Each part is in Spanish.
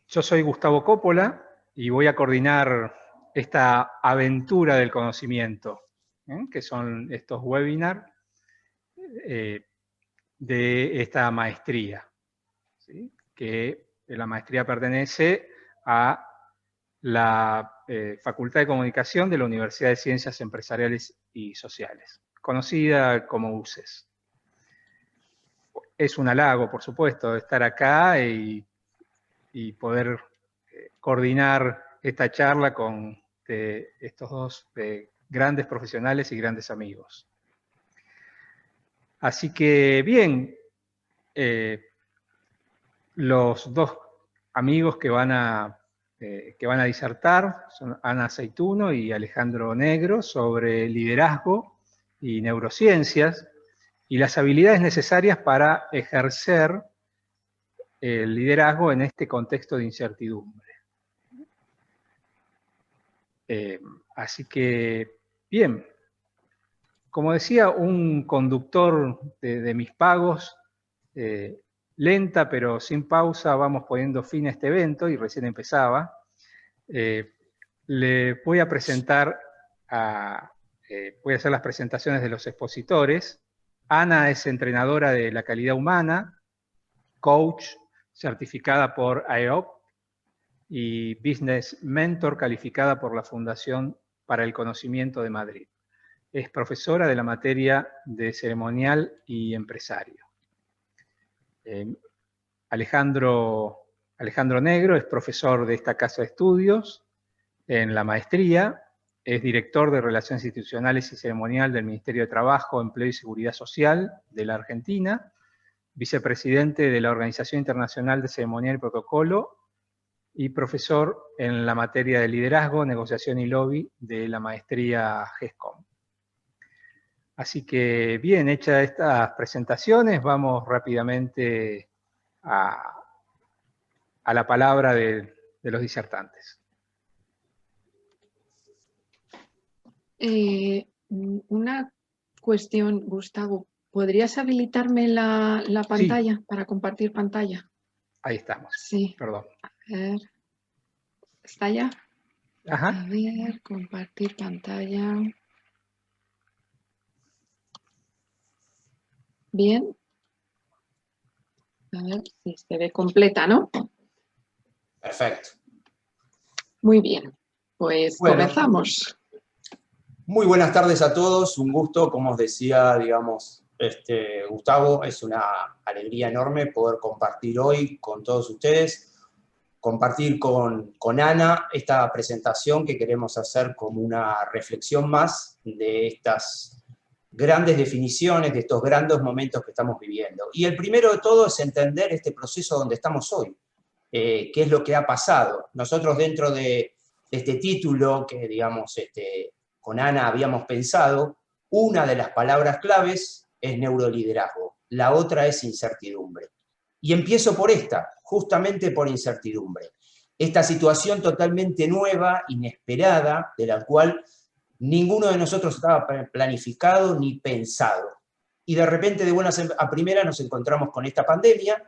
Yo soy Gustavo Coppola y voy a coordinar esta aventura del conocimiento, que son estos webinars de esta maestría, ¿sí? Que la maestría pertenece a la Facultad de Comunicación de la Universidad de Ciencias Empresariales y Sociales, conocida como UCES. Es un halago, por supuesto, estar acá y poder coordinar esta charla con estos dos grandes profesionales y grandes amigos. Así que, bien, los dos amigos que van a disertar son Ana Aceituno y Alejandro Negro sobre liderazgo y neurociencias y las habilidades necesarias para ejercer el liderazgo en este contexto de incertidumbre. Así que, bien, como decía, un conductor de mis pagos, lenta pero sin pausa, vamos poniendo fin a este evento y recién empezaba. Le voy a presentar, voy a hacer las presentaciones de los expositores. Ana es entrenadora de la calidad humana, coach certificada por AEOP, y Business Mentor calificada por la Fundación para el Conocimiento de Madrid. Es profesora de la materia de ceremonial y empresario. Alejandro Negro es profesor de esta casa de estudios en la maestría, es director de Relaciones Institucionales y Ceremonial del Ministerio de Trabajo, Empleo y Seguridad Social de la Argentina, vicepresidente de la Organización Internacional de Ceremonial y Protocolo, y profesor en la materia de liderazgo, negociación y lobby de la maestría GESCOM. Así que, bien, hechas estas presentaciones, vamos rápidamente a la palabra de los disertantes. Una cuestión, Gustavo. ¿Podrías habilitarme la pantalla, sí, para compartir pantalla? Ahí estamos. Sí. Perdón. A ver. ¿Está ya? Ajá. A ver, compartir pantalla. Bien. A ver si se ve completa, ¿no? Perfecto. Muy bien. Pues bueno, comenzamos. Muy buenas tardes a todos. Un gusto, como os decía, digamos, Gustavo, es una alegría enorme poder compartir hoy con todos ustedes, compartir con Ana esta presentación que queremos hacer como una reflexión más de estas grandes definiciones, de estos grandes momentos que estamos viviendo. Y el primero de todo es entender este proceso donde estamos hoy, qué es lo que ha pasado. Nosotros dentro de este título que, digamos, con Ana habíamos pensado, una de las palabras claves es neuroliderazgo, la otra es incertidumbre. Y empiezo por esta, justamente por incertidumbre. Esta situación totalmente nueva, inesperada, de la cual ninguno de nosotros estaba planificado ni pensado. Y de repente, de buenas a primeras, nos encontramos con esta pandemia,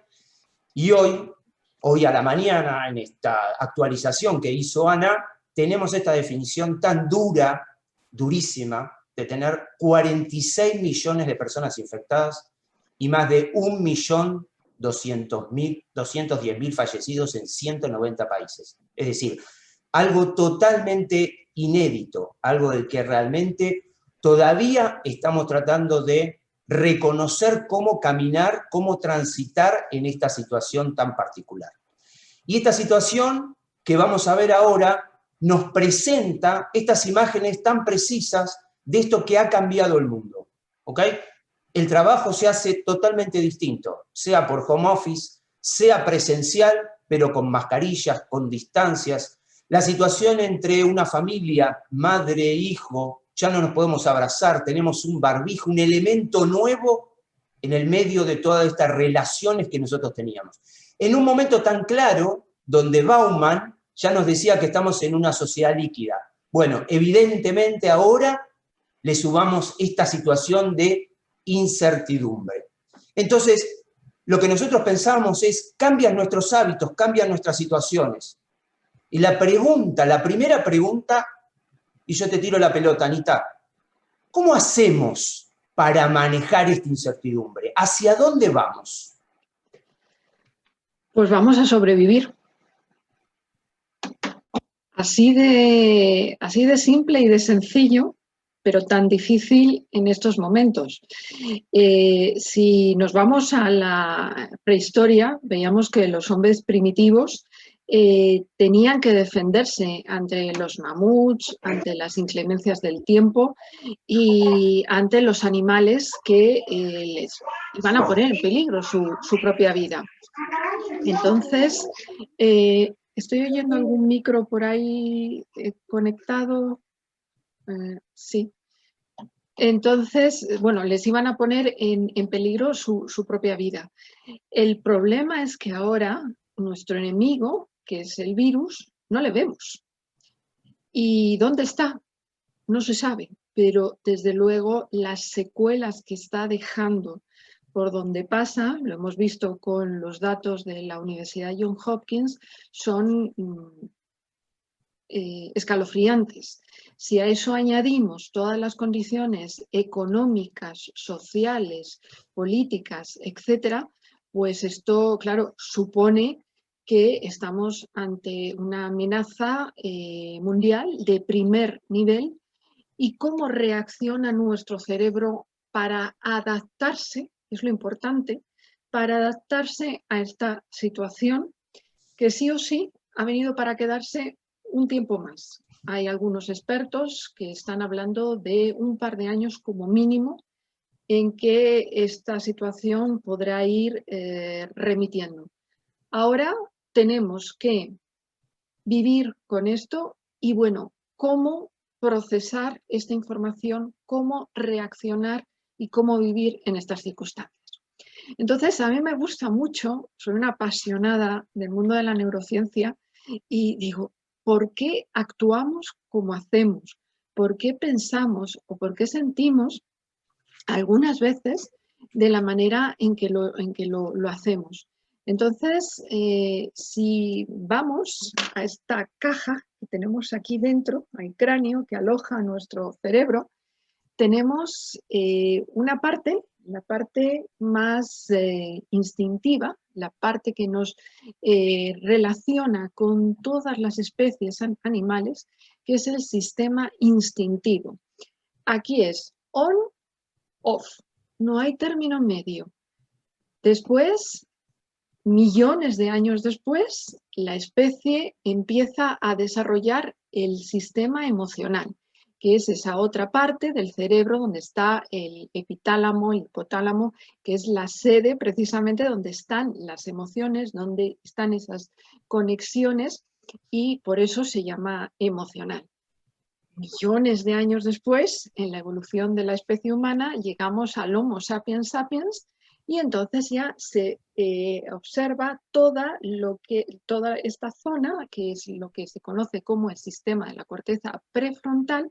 y hoy a la mañana, en esta actualización que hizo Ana, tenemos esta definición tan dura, durísima, de tener 46 millones de personas infectadas y más de 1.210.000 fallecidos en 190 países. Es decir, algo totalmente inédito, algo del que realmente todavía estamos tratando de reconocer cómo caminar, cómo transitar en esta situación tan particular. Y esta situación que vamos a ver ahora nos presenta estas imágenes tan precisas de esto que ha cambiado el mundo, ¿ok? El trabajo se hace totalmente distinto, sea por home office, sea presencial, pero con mascarillas, con distancias. La situación entre una familia, madre e hijo, ya no nos podemos abrazar, tenemos un barbijo, un elemento nuevo en el medio de todas estas relaciones que nosotros teníamos. En un momento tan claro, donde Bauman ya nos decía que estamos en una sociedad líquida. Bueno, evidentemente ahora le sumamos esta situación de incertidumbre. Entonces, lo que nosotros pensamos es, cambian nuestros hábitos, cambian nuestras situaciones. Y la primera pregunta, y yo te tiro la pelota, Anita, ¿cómo hacemos para manejar esta incertidumbre? ¿Hacia dónde vamos? Pues vamos a sobrevivir. Así de simple y de sencillo, pero tan difícil en estos momentos. Si nos vamos a la prehistoria, veíamos que los hombres primitivos tenían que defenderse ante los mamuts, ante las inclemencias del tiempo y ante los animales que les iban a poner en peligro su propia vida. Entonces, ¿estoy oyendo algún micro por ahí conectado? Sí. Entonces, bueno, les iban a poner en peligro su propia vida. El problema es que ahora nuestro enemigo, que es el virus, no le vemos. ¿Y dónde está? No se sabe, pero desde luego las secuelas que está dejando por donde pasa, lo hemos visto con los datos de la Universidad Johns Hopkins, son escalofriantes. Si a eso añadimos todas las condiciones económicas, sociales, políticas, etcétera, pues esto, claro, supone que estamos ante una amenaza mundial de primer nivel y cómo reacciona nuestro cerebro para adaptarse, es lo importante, para adaptarse a esta situación que sí o sí ha venido para quedarse un tiempo más. Hay algunos expertos que están hablando de un par de años como mínimo en que esta situación podrá ir remitiendo. Ahora tenemos que vivir con esto y, bueno, cómo procesar esta información, cómo reaccionar y cómo vivir en estas circunstancias. Entonces, a mí me gusta mucho, soy una apasionada del mundo de la neurociencia y digo, ¿por qué actuamos como hacemos? ¿Por qué pensamos o por qué sentimos algunas veces de la manera en que lo hacemos? Entonces, si vamos a esta caja que tenemos aquí dentro, al cráneo que aloja nuestro cerebro, tenemos una parte, la parte más instintiva, la parte que nos relaciona con todas las especies animales, que es el sistema instintivo. Aquí es on, off, no hay término medio. Después, millones de años después, la especie empieza a desarrollar el sistema emocional, que es esa otra parte del cerebro donde está el epitálamo, el hipotálamo, que es la sede precisamente donde están las emociones, donde están esas conexiones y por eso se llama emocional. Millones de años después, en la evolución de la especie humana, llegamos al Homo sapiens sapiens y entonces ya se observa toda esta zona, que es lo que se conoce como el sistema de la corteza prefrontal,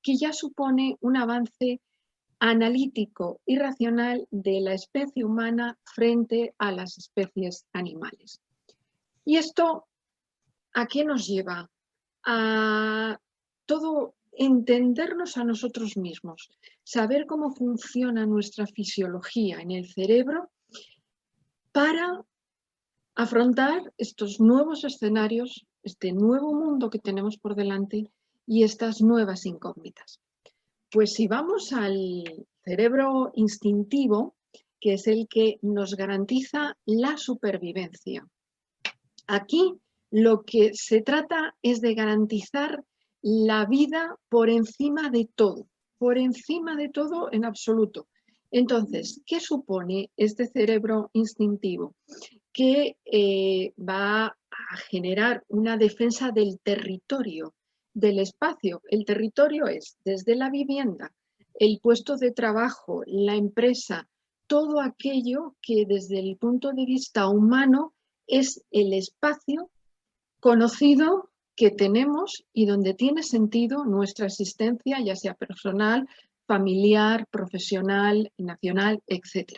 que ya supone un avance analítico y racional de la especie humana frente a las especies animales. ¿Y esto a qué nos lleva? A todo entendernos a nosotros mismos, saber cómo funciona nuestra fisiología en el cerebro para afrontar estos nuevos escenarios, este nuevo mundo que tenemos por delante y estas nuevas incógnitas. Pues si vamos al cerebro instintivo, que es el que nos garantiza la supervivencia. Aquí lo que se trata es de garantizar la vida por encima de todo en absoluto. Entonces, ¿qué supone este cerebro instintivo? Que va a generar una defensa del territorio, del espacio. El territorio es desde la vivienda, el puesto de trabajo, la empresa, todo aquello que desde el punto de vista humano es el espacio conocido que tenemos y donde tiene sentido nuestra existencia, ya sea personal, familiar, profesional, nacional, etc.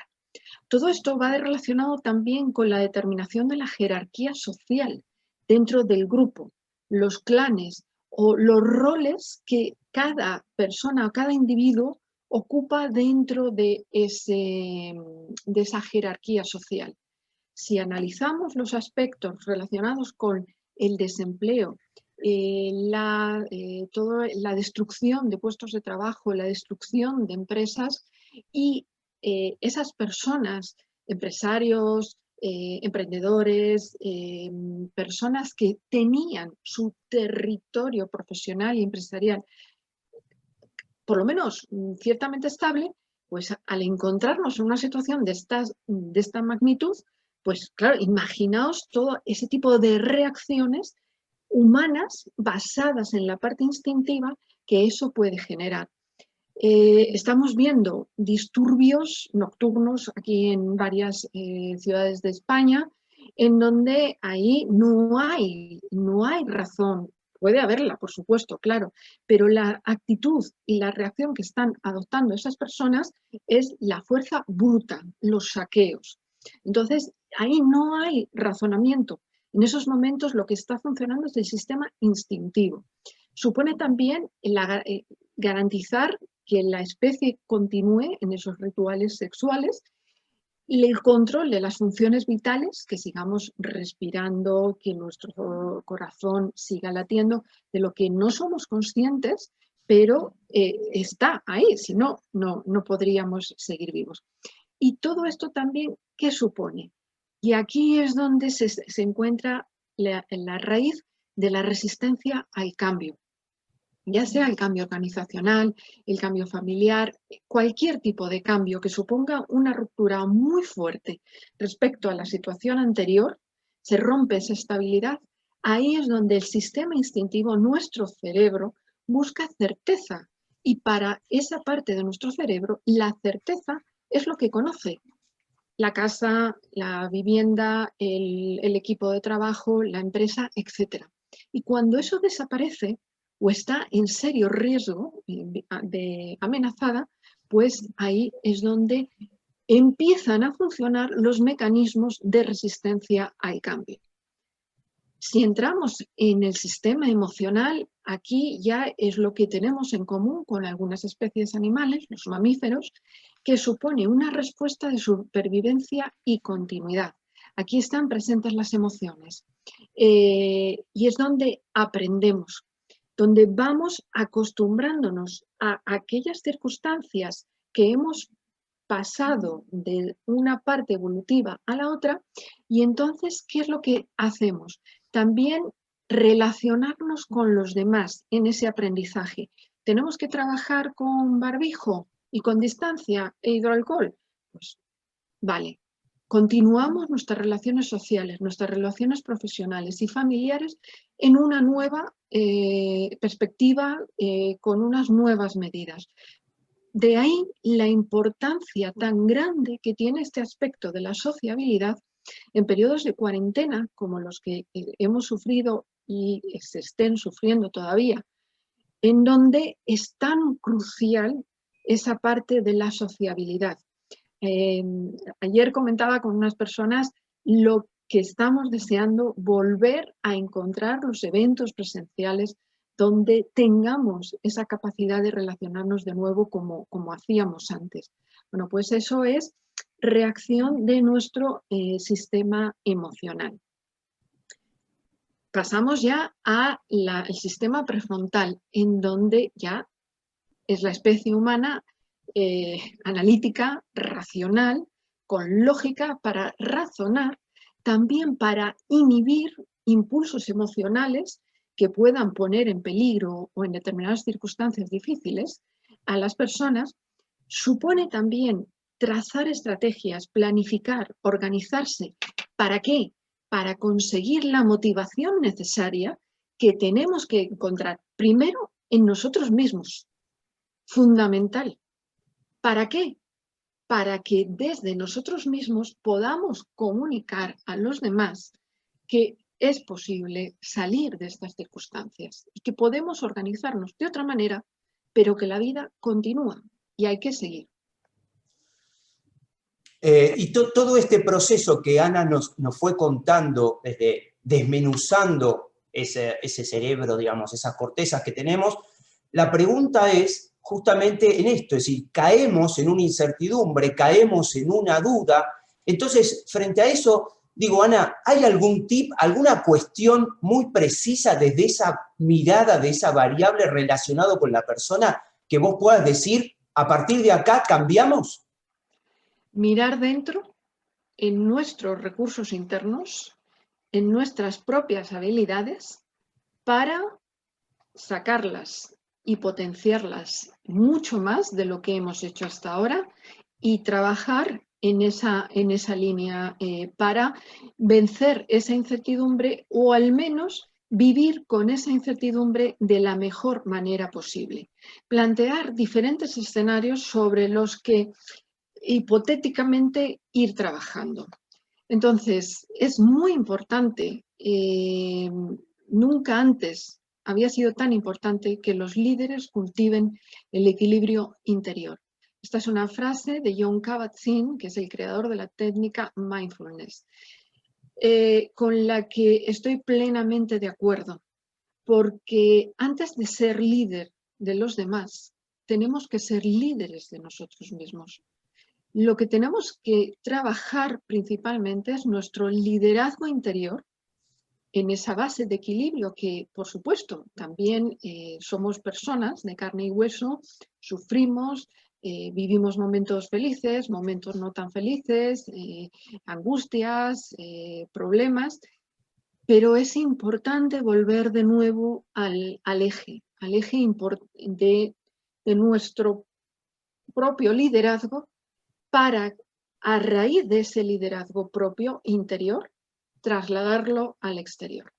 Todo esto va relacionado también con la determinación de la jerarquía social dentro del grupo, los clanes o los roles que cada persona o cada individuo ocupa dentro de esa jerarquía social. Si analizamos los aspectos relacionados con el desempleo, toda la destrucción de puestos de trabajo, la destrucción de empresas y esas personas, empresarios, emprendedores, personas que tenían su territorio profesional y empresarial por lo menos ciertamente estable, pues al encontrarnos en una situación de esta magnitud, pues claro, imaginaos todo ese tipo de reacciones humanas basadas en la parte instintiva que eso puede generar. Estamos viendo disturbios nocturnos aquí en varias ciudades de España, en donde ahí no hay razón. Puede haberla, por supuesto, claro, pero la actitud y la reacción que están adoptando esas personas es la fuerza bruta, los saqueos. Entonces, ahí no hay razonamiento. En esos momentos lo que está funcionando es el sistema instintivo. Supone también garantizar que la especie continúe en esos rituales sexuales y el control de las funciones vitales, que sigamos respirando, que nuestro corazón siga latiendo, de lo que no somos conscientes, pero está ahí, si no, no podríamos seguir vivos. Y todo esto también, ¿qué supone? Y aquí es donde se encuentra la raíz de la resistencia al cambio. Ya sea el cambio organizacional, el cambio familiar, cualquier tipo de cambio que suponga una ruptura muy fuerte respecto a la situación anterior, se rompe esa estabilidad, ahí es donde el sistema instintivo, nuestro cerebro, busca certeza. Y para esa parte de nuestro cerebro, la certeza es lo que conoce. La casa, la vivienda, el equipo de trabajo, la empresa, etc. Y cuando eso desaparece, o está en serio riesgo de amenazada, pues ahí es donde empiezan a funcionar los mecanismos de resistencia al cambio. Si entramos en el sistema emocional, aquí ya es lo que tenemos en común con algunas especies animales, los mamíferos, que supone una respuesta de supervivencia y continuidad. Aquí están presentes las emociones y es donde aprendemos, donde vamos acostumbrándonos a aquellas circunstancias que hemos pasado de una parte evolutiva a la otra y entonces, ¿qué es lo que hacemos? También relacionarnos con los demás en ese aprendizaje. ¿Tenemos que trabajar con barbijo y con distancia e hidroalcohol? Pues vale. Continuamos nuestras relaciones sociales, nuestras relaciones profesionales y familiares en una nueva perspectiva, con unas nuevas medidas. De ahí la importancia tan grande que tiene este aspecto de la sociabilidad en periodos de cuarentena como los que hemos sufrido y se estén sufriendo todavía, en donde es tan crucial esa parte de la sociabilidad. Ayer comentaba con unas personas lo que estamos deseando volver a encontrar los eventos presenciales donde tengamos esa capacidad de relacionarnos de nuevo como hacíamos antes. Bueno, pues eso es reacción de nuestro sistema emocional. Pasamos ya al sistema prefrontal, en donde ya es la especie humana analítica, racional, con lógica para razonar, también para inhibir impulsos emocionales que puedan poner en peligro o en determinadas circunstancias difíciles a las personas. Supone también trazar estrategias, planificar, organizarse. ¿Para qué? Para conseguir la motivación necesaria que tenemos que encontrar primero en nosotros mismos. Fundamental. ¿Para qué? Para que desde nosotros mismos podamos comunicar a los demás que es posible salir de estas circunstancias y que podemos organizarnos de otra manera, pero que la vida continúa y hay que seguir. Y todo este proceso que Ana nos fue contando, desde desmenuzando ese cerebro, digamos, esas cortezas que tenemos, la pregunta es justamente en esto, es decir, caemos en una incertidumbre, caemos en una duda. Entonces, frente a eso, digo, Ana, ¿hay algún tip, alguna cuestión muy precisa desde esa mirada, de esa variable relacionada con la persona, que vos puedas decir, a partir de acá cambiamos? Mirar dentro, en nuestros recursos internos, en nuestras propias habilidades, para sacarlas y potenciarlas mucho más de lo que hemos hecho hasta ahora y trabajar en esa línea para vencer esa incertidumbre o al menos vivir con esa incertidumbre de la mejor manera posible. Plantear diferentes escenarios sobre los que hipotéticamente ir trabajando. Entonces, es muy importante, nunca antes había sido tan importante que los líderes cultiven el equilibrio interior. Esta es una frase de Jon Kabat-Zinn, que es el creador de la técnica mindfulness, con la que estoy plenamente de acuerdo, porque antes de ser líder de los demás, tenemos que ser líderes de nosotros mismos. Lo que tenemos que trabajar principalmente es nuestro liderazgo interior en esa base de equilibrio que, por supuesto, también somos personas de carne y hueso, sufrimos, vivimos momentos felices, momentos no tan felices, angustias, problemas, pero es importante volver de nuevo al eje de nuestro propio liderazgo, para, a raíz de ese liderazgo propio interior, trasladarlo al exterior.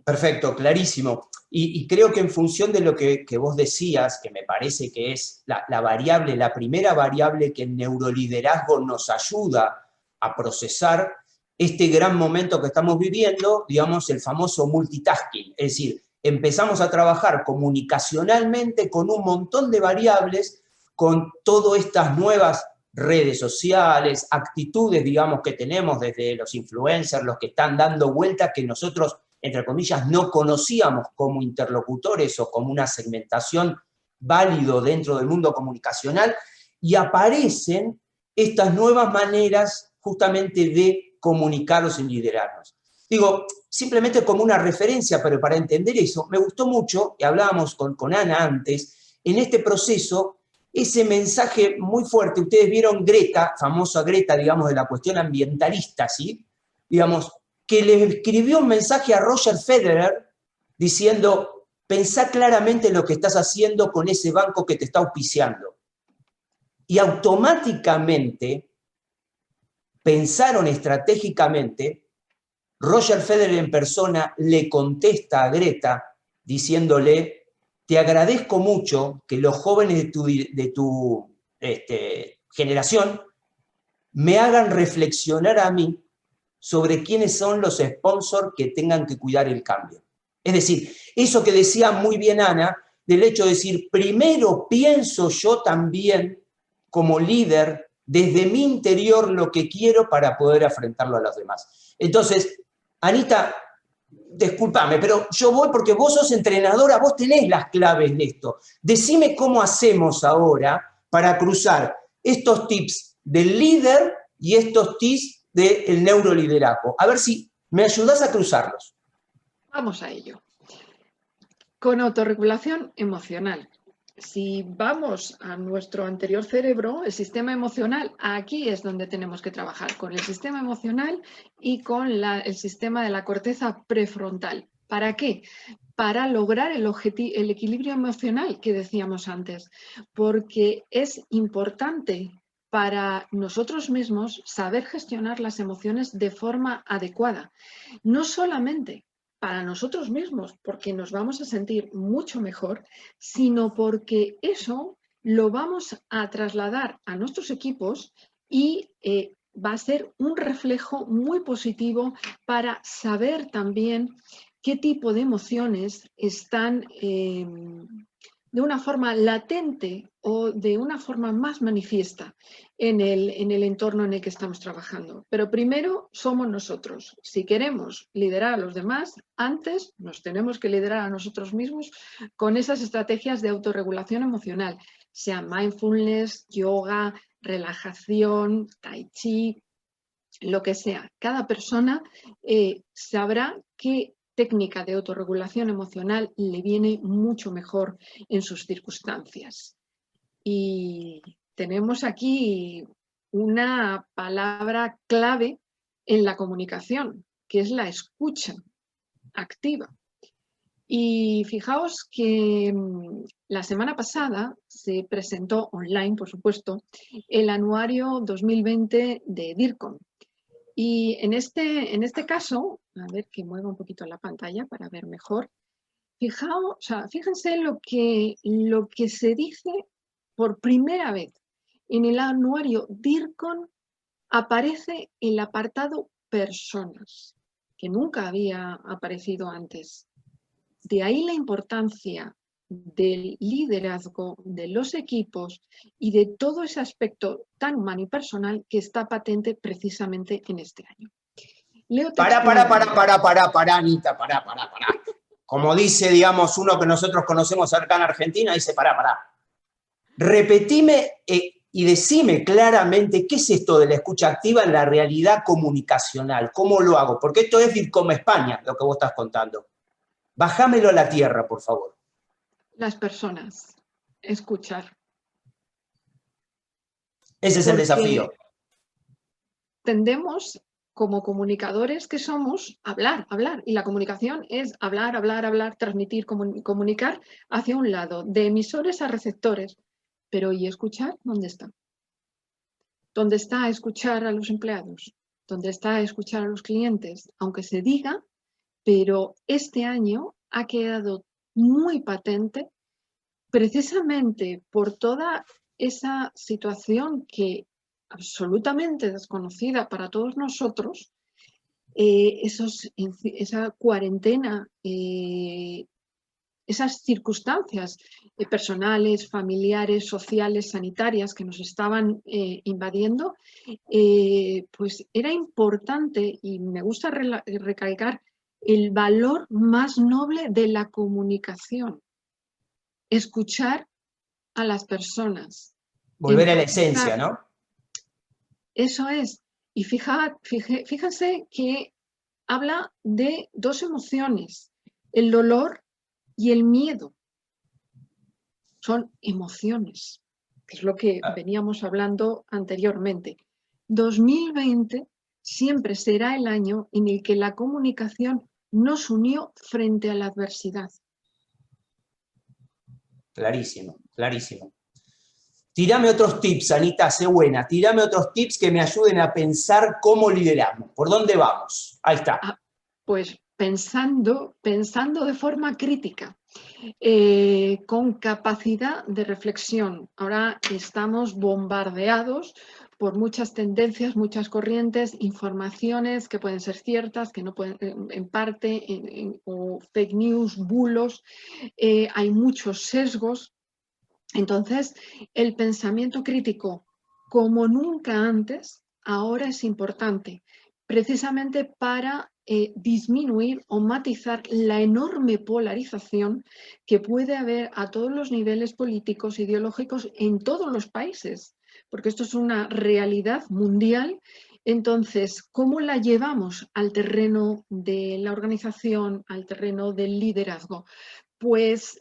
Perfecto, clarísimo. Y creo que en función de lo que vos decías, que me parece que es la variable, la primera variable que el neuroliderazgo nos ayuda a procesar este gran momento que estamos viviendo, digamos, el famoso multitasking. Es decir, empezamos a trabajar comunicacionalmente con un montón de variables, con todas estas nuevas redes sociales, actitudes, digamos, que tenemos desde los influencers, los que están dando vueltas, que nosotros, entre comillas, no conocíamos como interlocutores o como una segmentación válido dentro del mundo comunicacional, y aparecen estas nuevas maneras justamente de comunicarnos y liderarnos. Digo, simplemente como una referencia, pero para entender eso, me gustó mucho, y hablábamos con Ana antes, en este proceso, ese mensaje muy fuerte. Ustedes vieron Greta, famosa Greta, digamos, de la cuestión ambientalista, ¿sí? Digamos, que le escribió un mensaje a Roger Federer diciendo, pensá claramente lo que estás haciendo con ese banco que te está auspiciando. Y automáticamente pensaron estratégicamente, Roger Federer en persona le contesta a Greta diciéndole, te agradezco mucho que los jóvenes de tu generación me hagan reflexionar a mí sobre quiénes son los sponsors que tengan que cuidar el cambio. Es decir, eso que decía muy bien Ana, del hecho de decir, primero pienso yo también como líder, desde mi interior, lo que quiero para poder afrontarlo a los demás. Entonces, Anita, discúlpame, pero yo voy porque vos sos entrenadora, vos tenés las claves de esto. Decime cómo hacemos ahora para cruzar estos tips del líder y estos tips del neuroliderazgo. A ver si me ayudás a cruzarlos. Vamos a ello. Con autorregulación emocional. Si vamos a nuestro anterior cerebro, el sistema emocional, aquí es donde tenemos que trabajar, con el sistema emocional y con el sistema de la corteza prefrontal. ¿Para qué? Para lograr el equilibrio emocional que decíamos antes, porque es importante para nosotros mismos saber gestionar las emociones de forma adecuada. No solamente para nosotros mismos, porque nos vamos a sentir mucho mejor, sino porque eso lo vamos a trasladar a nuestros equipos y va a ser un reflejo muy positivo para saber también qué tipo de emociones están de una forma latente o de una forma más manifiesta en el entorno en el que estamos trabajando. Pero primero somos nosotros. Si queremos liderar a los demás, antes nos tenemos que liderar a nosotros mismos con esas estrategias de autorregulación emocional, sea mindfulness, yoga, relajación, tai chi, lo que sea. Cada persona sabrá qué técnica de autorregulación emocional le viene mucho mejor en sus circunstancias. Y tenemos aquí una palabra clave en la comunicación, que es la escucha activa. Y fijaos que la semana pasada se presentó online, por supuesto, el anuario 2020 de DIRCOM. Y en este caso, a ver que mueva un poquito la pantalla para ver mejor. Fíjense lo que se dice por primera vez en el anuario DIRCOM. Aparece el apartado personas, que nunca había aparecido antes. De ahí la importancia del liderazgo de los equipos y de todo ese aspecto tan humano y personal que está patente precisamente en este año. Leo Pará, Anita, pará. Como dice, digamos, uno que nosotros conocemos acá en Argentina, dice pará. Repetime y decime claramente qué es esto de la escucha activa en la realidad comunicacional. ¿Cómo lo hago? Porque esto es DIRCOM España, lo que vos estás contando. Bájamelo a la tierra, por favor. Las personas, escuchar. Ese es el desafío. Tendemos, como comunicadores que somos, a hablar. Y la comunicación es hablar, transmitir, comunicar hacia un lado, de emisores a receptores. Pero ¿y escuchar? ¿Dónde está? ¿Dónde está escuchar a los empleados? ¿Dónde está escuchar a los clientes? Aunque se diga, pero este año ha quedado muy patente precisamente por toda esa situación que absolutamente desconocida para todos nosotros, esa cuarentena, esas circunstancias personales, familiares, sociales, sanitarias que nos estaban invadiendo, pues era importante, y me gusta recalcar, el valor más noble de la comunicación. Escuchar a las personas. Volver a la esencia, ¿no? Eso es. Y fíjense que habla de dos emociones, el dolor y el miedo. Son emociones, que es lo que veníamos hablando anteriormente. 2020 siempre será el año en el que la comunicación nos unió frente a la adversidad. Clarísimo. Tírame otros tips, Anita, sé buena. Tírame otros tips que me ayuden a pensar cómo lideramos. ¿Por dónde vamos? Ahí está. Pues pensando de forma crítica, con capacidad de reflexión. Ahora estamos bombardeados por muchas tendencias, muchas corrientes, informaciones que pueden ser ciertas, que no pueden, en parte, o fake news, bulos. Hay muchos sesgos. Entonces, el pensamiento crítico, como nunca antes, ahora es importante, precisamente para disminuir o matizar la enorme polarización que puede haber a todos los niveles políticos, ideológicos, en todos los países, porque esto es una realidad mundial. Entonces, ¿cómo la llevamos al terreno de la organización, al terreno del liderazgo? Pues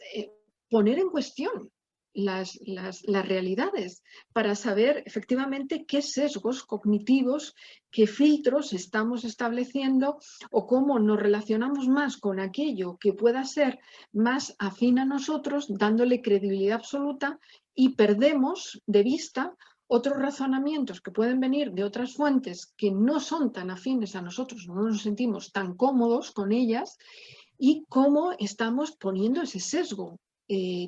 poner en cuestión las realidades para saber efectivamente qué sesgos cognitivos, qué filtros estamos estableciendo o cómo nos relacionamos más con aquello que pueda ser más afín a nosotros, dándole credibilidad absoluta, y perdemos de vista otros razonamientos que pueden venir de otras fuentes que no son tan afines a nosotros, no nos sentimos tan cómodos con ellas, y cómo estamos poniendo ese sesgo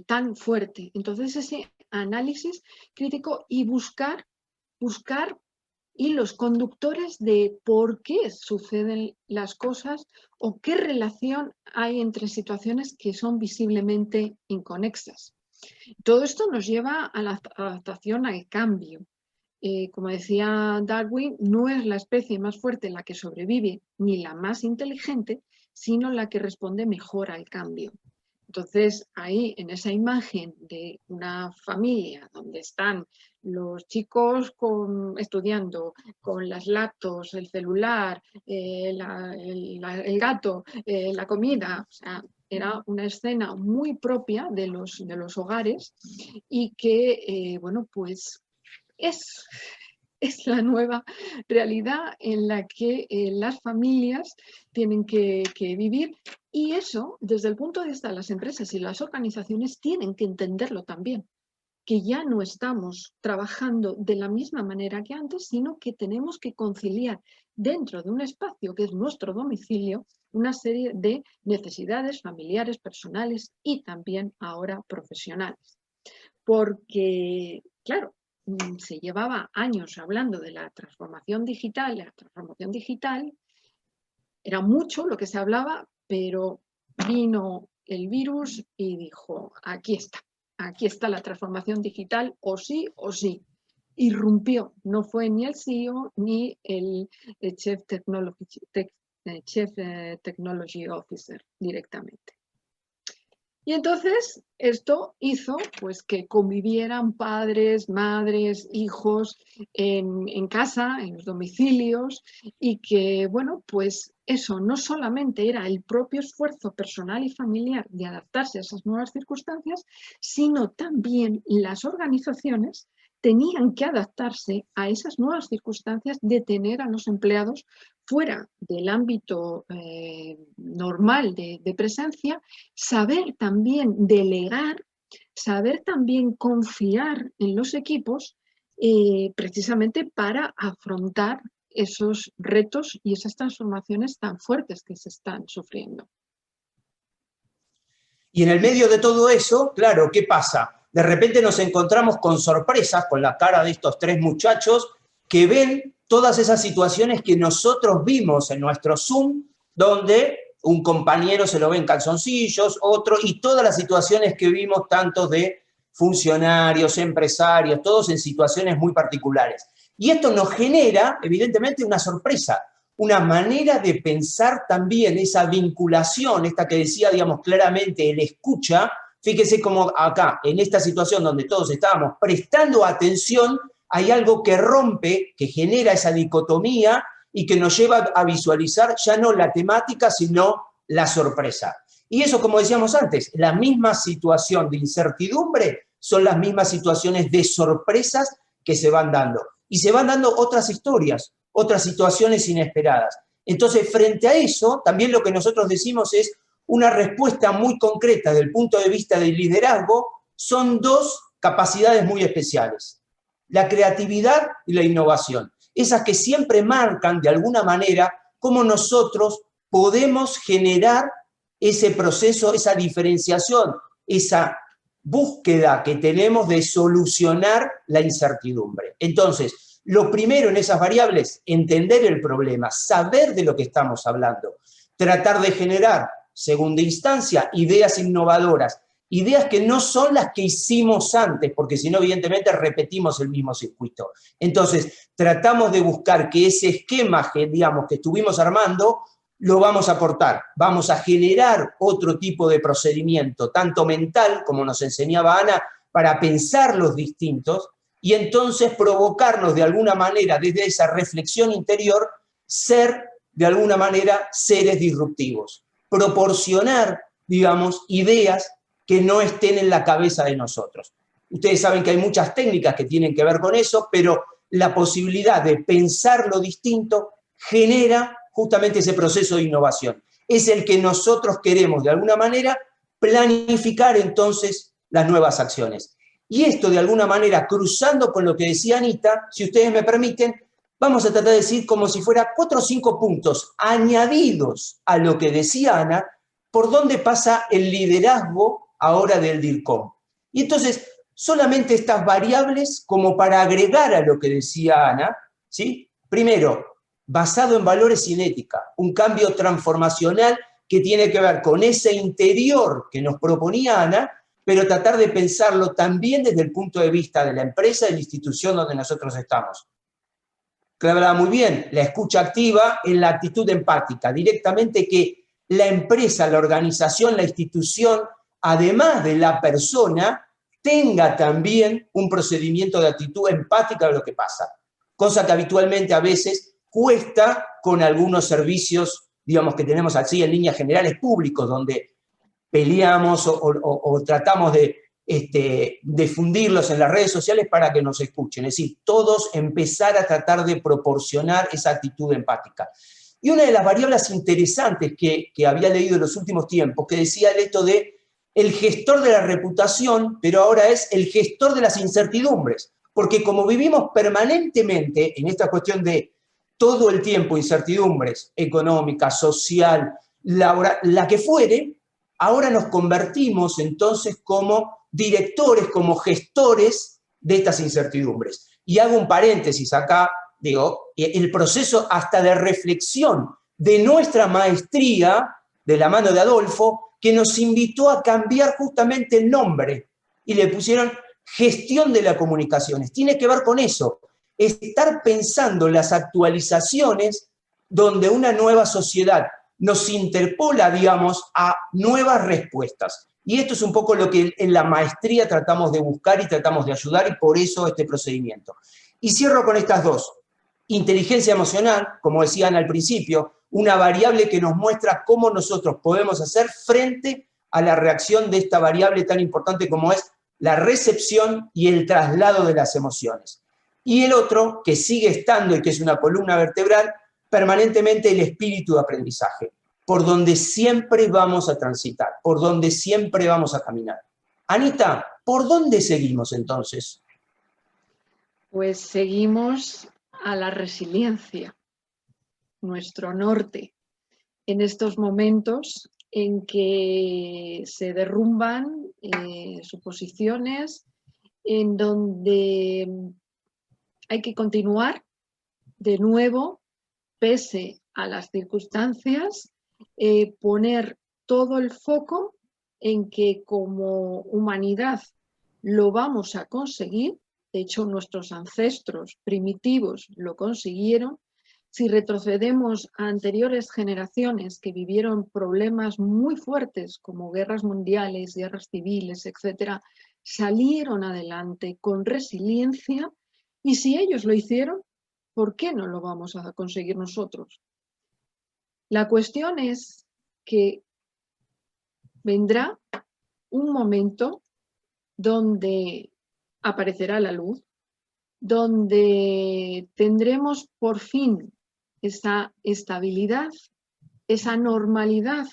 tan fuerte. Entonces, ese análisis crítico y buscar hilos conductores de por qué suceden las cosas o qué relación hay entre situaciones que son visiblemente inconexas. Todo esto nos lleva a la adaptación al cambio. Como decía Darwin, no es la especie más fuerte la que sobrevive ni la más inteligente, sino la que responde mejor al cambio. Entonces, ahí en esa imagen de una familia donde están los chicos estudiando con las laptops, el celular, el gato, la comida, o sea, era una escena muy propia de los hogares y que, bueno, pues es la nueva realidad en la que las familias tienen que vivir, y eso, desde el punto de vista de las empresas y las organizaciones, tienen que entenderlo también, que ya no estamos trabajando de la misma manera que antes, sino que tenemos que conciliar dentro de un espacio que es nuestro domicilio una serie de necesidades familiares, personales y también ahora profesionales. Porque, claro, se llevaba años hablando de la transformación digital. La transformación digital era mucho lo que se hablaba, pero vino el virus y dijo, aquí está la transformación digital, o sí o sí. Irrumpió, no fue ni el CEO ni el Chief Technology Officer directamente. Y entonces esto hizo pues que convivieran padres, madres, hijos en casa, en los domicilios, y que, bueno, pues eso no solamente era el propio esfuerzo personal y familiar de adaptarse a esas nuevas circunstancias, sino también las organizaciones tenían que adaptarse a esas nuevas circunstancias de tener a los empleados fuera del ámbito normal de presencia, saber también delegar, saber también confiar en los equipos, precisamente para afrontar esos retos y esas transformaciones tan fuertes que se están sufriendo. Y en el medio de todo eso, claro, ¿qué pasa? De repente nos encontramos con sorpresas, con la cara de estos tres muchachos que ven todas esas situaciones que nosotros vimos en nuestro Zoom, donde un compañero se lo ve en calzoncillos, otro, y todas las situaciones que vimos, tanto de funcionarios, empresarios, todos en situaciones muy particulares. Y esto nos genera, evidentemente, una sorpresa, una manera de pensar también esa vinculación, esta que decía, digamos, claramente, el escucha. Fíjese cómo acá, en esta situación donde todos estábamos prestando atención, hay algo que rompe, que genera esa dicotomía y que nos lleva a visualizar ya no la temática, sino la sorpresa. Y eso, como decíamos antes, la misma situación de incertidumbre son las mismas situaciones de sorpresas que se van dando. Y se van dando otras historias, otras situaciones inesperadas. Entonces, frente a eso, también lo que nosotros decimos es una respuesta muy concreta desde el punto de vista del liderazgo. Son dos capacidades muy especiales: la creatividad y la innovación. Esas que siempre marcan de alguna manera cómo nosotros podemos generar ese proceso, esa diferenciación, esa búsqueda que tenemos de solucionar la incertidumbre. Entonces, lo primero en esas variables, entender el problema, saber de lo que estamos hablando, tratar de generar, segunda instancia, ideas innovadoras, ideas que no son las que hicimos antes, porque si no, evidentemente, repetimos el mismo circuito. Entonces, tratamos de buscar que ese esquema, digamos, que estuvimos armando, lo vamos a aportar. Vamos a generar otro tipo de procedimiento, tanto mental, como nos enseñaba Ana, para pensar los distintos, y entonces provocarnos de alguna manera, desde esa reflexión interior, ser, de alguna manera, seres disruptivos. Proporcionar, digamos, ideas que no estén en la cabeza de nosotros. Ustedes saben que hay muchas técnicas que tienen que ver con eso, pero la posibilidad de pensar lo distinto genera justamente ese proceso de innovación. Es el que nosotros queremos, de alguna manera, planificar entonces las nuevas acciones. Y esto, de alguna manera, cruzando con lo que decía Anita, si ustedes me permiten, vamos a tratar de decir como si fuera 4 o 5 puntos añadidos a lo que decía Ana, por dónde pasa el liderazgo ahora del DIRCOM. Y entonces, solamente estas variables como para agregar a lo que decía Ana, ¿sí? Primero, basado en valores y en ética, un cambio transformacional que tiene que ver con ese interior que nos proponía Ana, pero tratar de pensarlo también desde el punto de vista de la empresa y la institución donde nosotros estamos. Que hablaba muy bien, la escucha activa es la actitud empática, directamente que la empresa, la organización, la institución, además de la persona, tenga también un procedimiento de actitud empática de lo que pasa, cosa que habitualmente a veces cuesta con algunos servicios, digamos, que tenemos así en líneas generales públicos, donde peleamos o tratamos de difundirlos en las redes sociales para que nos escuchen. Es decir, todos empezar a tratar de proporcionar esa actitud empática. Y una de las variables interesantes que había leído en los últimos tiempos, que decía esto de el gestor de la reputación, pero ahora es el gestor de las incertidumbres, porque como vivimos permanentemente en esta cuestión de todo el tiempo incertidumbres económica, social, laboral, la que fuere, ahora nos convertimos entonces como directores, como gestores de estas incertidumbres. Y hago un paréntesis acá, digo, el proceso hasta de reflexión de nuestra maestría, de la mano de Adolfo, que nos invitó a cambiar justamente el nombre y le pusieron gestión de las comunicaciones. Tiene que ver con eso, estar pensando las actualizaciones donde una nueva sociedad nos interpola, digamos, a nuevas respuestas. Y esto es un poco lo que en la maestría tratamos de buscar y tratamos de ayudar, y por eso este procedimiento. Y cierro con estas dos. Inteligencia emocional, como decían al principio, una variable que nos muestra cómo nosotros podemos hacer frente a la reacción de esta variable tan importante como es la recepción y el traslado de las emociones. Y el otro, que sigue estando y que es una columna vertebral, permanentemente el espíritu de aprendizaje, por donde siempre vamos a transitar, por donde siempre vamos a caminar. Anita, ¿por dónde seguimos entonces? Pues seguimos a la resiliencia, nuestro norte, en estos momentos en que se derrumban suposiciones, en donde hay que continuar de nuevo, pese a las circunstancias, poner todo el foco en que como humanidad lo vamos a conseguir. De hecho, nuestros ancestros primitivos lo consiguieron. Si retrocedemos a anteriores generaciones que vivieron problemas muy fuertes como guerras mundiales, guerras civiles, etcétera, salieron adelante con resiliencia, y si ellos lo hicieron, ¿por qué no lo vamos a conseguir nosotros? La cuestión es que vendrá un momento donde aparecerá la luz, donde tendremos por fin esa estabilidad, esa normalidad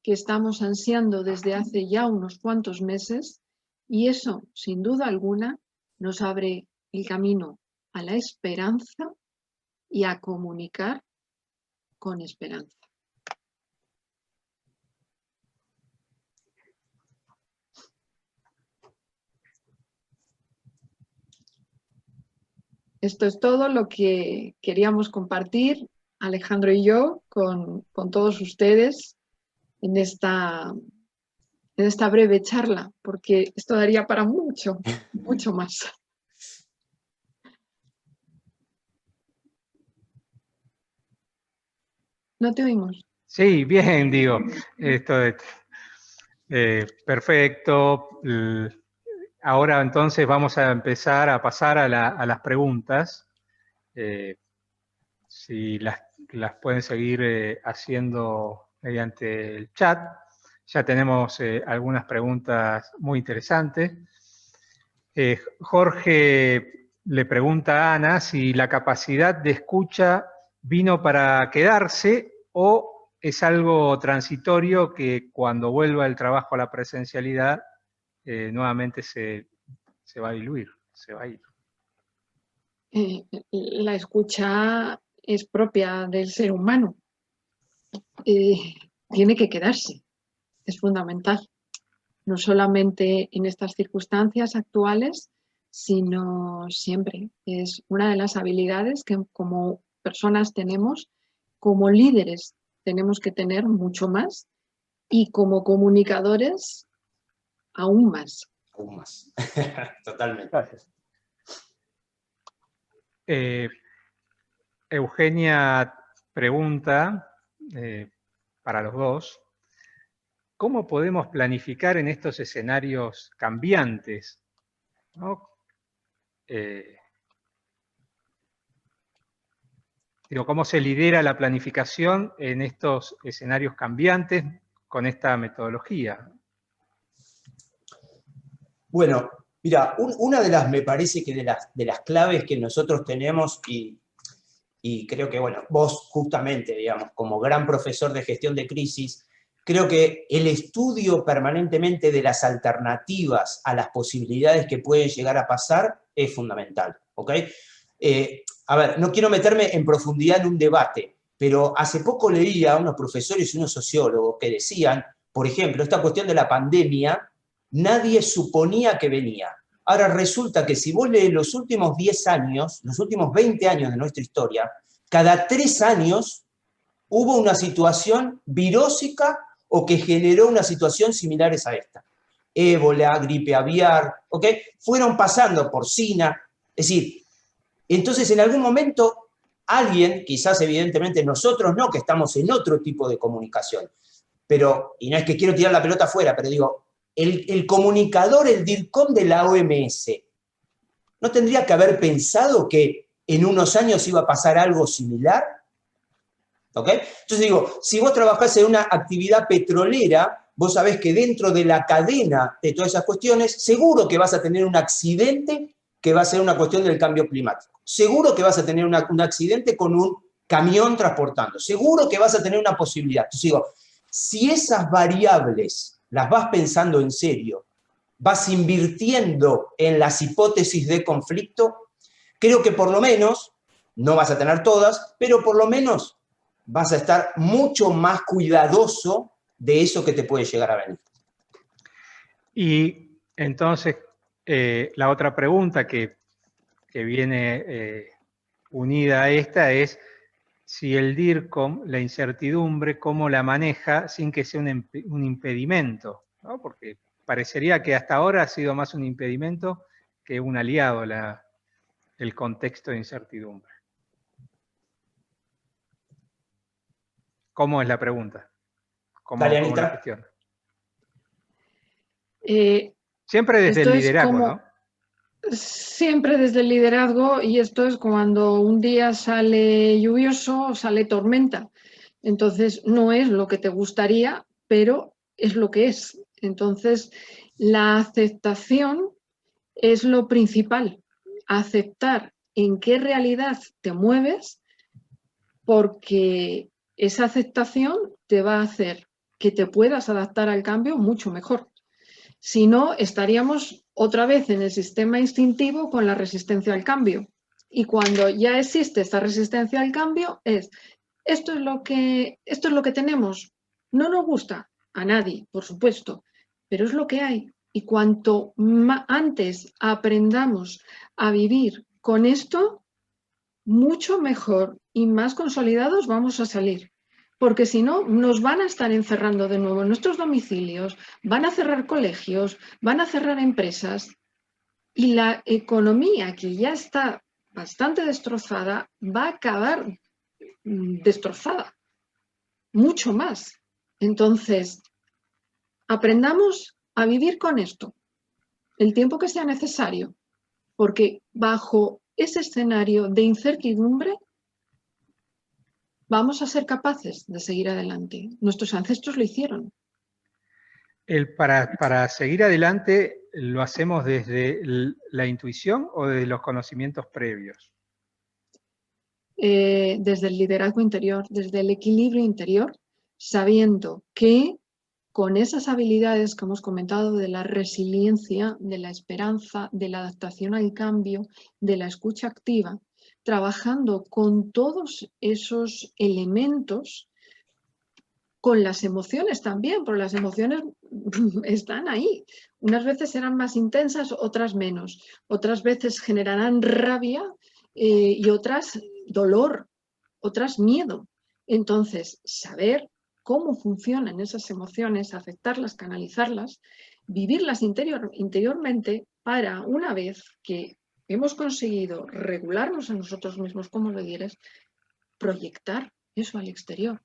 que estamos ansiando desde hace ya unos cuantos meses, y eso, sin duda alguna, nos abre el camino a la esperanza y a comunicar con esperanza. Esto es todo lo que queríamos compartir, Alejandro y yo, con todos ustedes en esta breve charla, porque esto daría para mucho, mucho más. No te oímos. Sí, bien, digo, esto es perfecto. Ahora entonces vamos a empezar a pasar a las preguntas. Si las pueden seguir haciendo mediante el chat. Ya tenemos algunas preguntas muy interesantes. Jorge le pregunta a Ana si la capacidad de escucha vino para quedarse o es algo transitorio que cuando vuelva el trabajo a la presencialidad nuevamente se va a diluir, se va a ir. La escucha es propia del ser humano. Tiene que quedarse, es fundamental. No solamente en estas circunstancias actuales, sino siempre. Es una de las habilidades que como personas tenemos, como líderes tenemos que tener mucho más, y como comunicadores aún más. Aún más. Totalmente. Gracias. Eugenia pregunta, para los dos, ¿cómo podemos planificar en estos escenarios cambiantes? ¿No? ¿Cómo se lidera la planificación en estos escenarios cambiantes con esta metodología? Bueno, mira, una de las, me parece que de las claves que nosotros tenemos, y creo que, bueno, vos justamente, digamos, como gran profesor de gestión de crisis, creo que el estudio permanentemente de las alternativas a las posibilidades que pueden llegar a pasar es fundamental, ¿ok? A ver, no quiero meterme en profundidad en un debate, pero hace poco leía a unos profesores y unos sociólogos que decían, por ejemplo, esta cuestión de la pandemia, nadie suponía que venía. Ahora resulta que si vos lees los últimos 10 años, los últimos 20 años de nuestra historia, cada 3 años hubo una situación virósica o que generó una situación similares a esta. Ébola, gripe aviar, ¿ok? Fueron pasando por SINA. Es decir, entonces en algún momento alguien, quizás evidentemente nosotros no, que estamos en otro tipo de comunicación, pero, y no es que quiero tirar la pelota afuera, pero digo, el comunicador, el DIRCOM de la OMS, ¿no tendría que haber pensado que en unos años iba a pasar algo similar? ¿Ok? Entonces digo, si vos trabajás en una actividad petrolera, vos sabés que dentro de la cadena de todas esas cuestiones, seguro que vas a tener un accidente que va a ser una cuestión del cambio climático. Seguro que vas a tener un accidente con un camión transportando. Seguro que vas a tener una posibilidad. Entonces digo, si esas variables las vas pensando en serio, vas invirtiendo en las hipótesis de conflicto, creo que por lo menos, no vas a tener todas, pero por lo menos vas a estar mucho más cuidadoso de eso que te puede llegar a venir. Y entonces, la otra pregunta que viene unida a esta es si el DIRCOM, la incertidumbre, cómo la maneja sin que sea un impedimento, ¿no? Porque parecería que hasta ahora ha sido más un impedimento que un aliado el contexto de incertidumbre. ¿Cómo es la pregunta? ¿Cómo la gestiona? Siempre desde el liderazgo, ¿no? Siempre desde el liderazgo, y esto es cuando un día sale lluvioso, sale tormenta. Entonces no es lo que te gustaría, pero es lo que es. Entonces la aceptación es lo principal. Aceptar en qué realidad te mueves, porque esa aceptación te va a hacer que te puedas adaptar al cambio mucho mejor. Si no, estaríamos otra vez en el sistema instintivo con la resistencia al cambio. Y cuando ya existe esta resistencia al cambio, esto es lo que tenemos. No nos gusta a nadie, por supuesto, pero es lo que hay. Y cuanto antes aprendamos a vivir con esto, mucho mejor y más consolidados vamos a salir. Porque si no, nos van a estar encerrando de nuevo en nuestros domicilios, van a cerrar colegios, van a cerrar empresas, y la economía, que ya está bastante destrozada, va a acabar destrozada, mucho más. Entonces, aprendamos a vivir con esto el tiempo que sea necesario, porque bajo ese escenario de incertidumbre vamos a ser capaces de seguir adelante. Nuestros ancestros lo hicieron. Para seguir adelante, ¿lo hacemos desde la intuición o desde los conocimientos previos? Desde el liderazgo interior, desde el equilibrio interior, sabiendo que con esas habilidades que hemos comentado de la resiliencia, de la esperanza, de la adaptación al cambio, de la escucha activa, trabajando con todos esos elementos, con las emociones también, porque las emociones están ahí. Unas veces serán más intensas, otras menos. Otras veces generarán rabia y otras dolor, otras miedo. Entonces, saber cómo funcionan esas emociones, aceptarlas, canalizarlas, vivirlas interiormente para, una vez que hemos conseguido regularnos a nosotros mismos, como lo dices, proyectar eso al exterior.